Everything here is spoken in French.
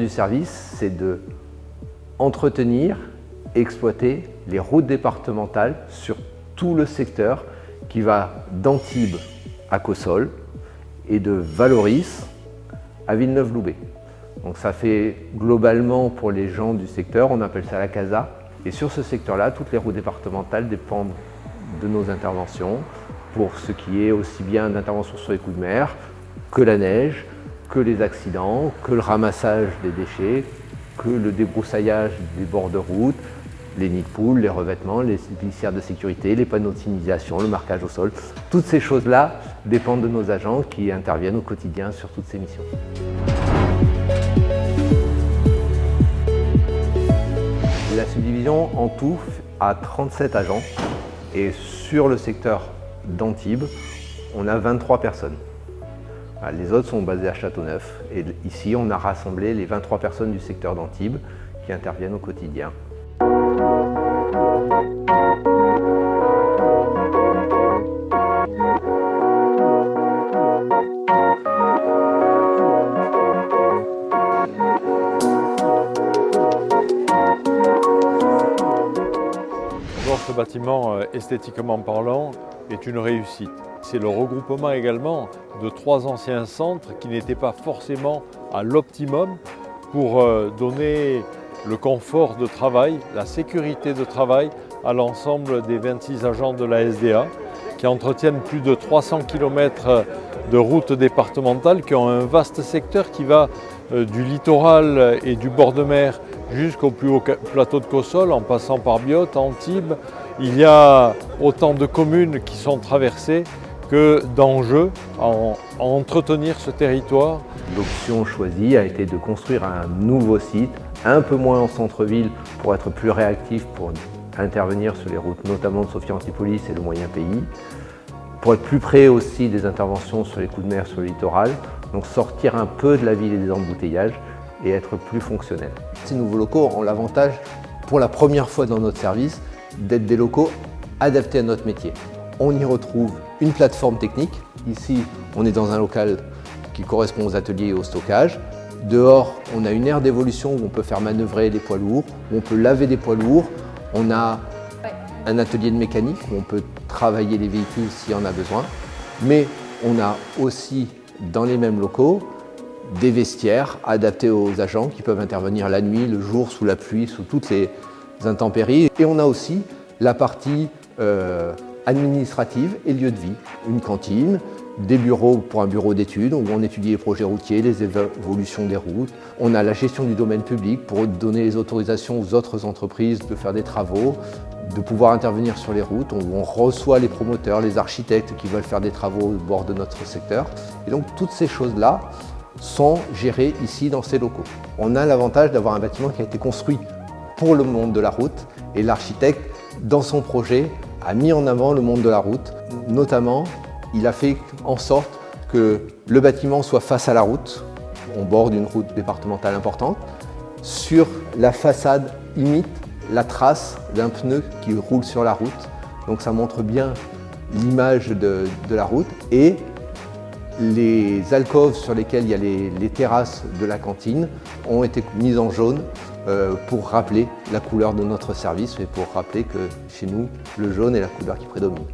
du service, c'est de entretenir et exploiter les routes départementales sur tout le secteur qui va d'Antibes à Cossol et de Valoris à Villeneuve-Loubet. Donc ça fait globalement pour les gens du secteur, on appelle ça la CASA. Et sur ce secteur-là, toutes les routes départementales dépendent de nos interventions pour ce qui est aussi bien d'intervention sur les coups de mer, que la neige, que les accidents, que le ramassage des déchets, que le débroussaillage des bords de route, les nids de poules, les revêtements, les glissières de sécurité, les panneaux de signalisation, le marquage au sol. Toutes ces choses-là dépendent de nos agents qui interviennent au quotidien sur toutes ces missions. La subdivision en tout a 37 agents et sur le secteur d'Antibes, on a 23 personnes. Les autres sont basés à Châteauneuf et ici on a rassemblé les 23 personnes du secteur d'Antibes qui interviennent au quotidien. Ce bâtiment, esthétiquement parlant, est une réussite. C'est le regroupement également de 3 anciens centres qui n'étaient pas forcément à l'optimum pour donner le confort de travail, la sécurité de travail à l'ensemble des 26 agents de la SDA qui entretiennent plus de 300 km de routes départementales qui ont un vaste secteur qui va du littoral et du bord de mer jusqu'au plus haut plateau de Cossol en passant par Biot, Antibes. Il y a autant de communes qui sont traversées que d'enjeux à entretenir ce territoire. L'option choisie a été de construire un nouveau site, un peu moins en centre-ville pour être plus réactif pour intervenir sur les routes, notamment de Sophia Antipolis et le moyen pays, pour être plus près aussi des interventions sur les coups de mer sur le littoral, donc sortir un peu de la ville et des embouteillages et être plus fonctionnel. Ces nouveaux locaux ont l'avantage, pour la première fois dans notre service, d'être des locaux adaptés à notre métier. On y retrouve une plateforme technique. Ici, on est dans un local qui correspond aux ateliers et au stockage. Dehors, on a une aire d'évolution où on peut faire manœuvrer les poids lourds, où on peut laver des poids lourds. On a un atelier de mécanique où on peut travailler les véhicules s'il y en a besoin. Mais on a aussi, dans les mêmes locaux, des vestiaires adaptés aux agents qui peuvent intervenir la nuit, le jour, sous la pluie, sous toutes les intempéries. Et on a aussi la partie administrative et lieu de vie, une cantine, des bureaux pour un bureau d'études où on étudie les projets routiers, les évolutions des routes. On a la gestion du domaine public pour donner les autorisations aux autres entreprises de faire des travaux, de pouvoir intervenir sur les routes, où on reçoit les promoteurs, les architectes qui veulent faire des travaux au bord de notre secteur. Et donc toutes ces choses-là sont gérées ici dans ces locaux. On a l'avantage d'avoir un bâtiment qui a été construit pour le monde de la route et l'architecte, dans son projet, a mis en avant le monde de la route. Notamment, il a fait en sorte que le bâtiment soit face à la route. On borde une route départementale importante. Sur la façade imite la trace d'un pneu qui roule sur la route. Donc ça montre bien l'image de la route. Et les alcôves sur lesquelles il y a les terrasses de la cantine ont été mises en jaune pour rappeler la couleur de notre service et pour rappeler que chez nous, le jaune est la couleur qui prédomine.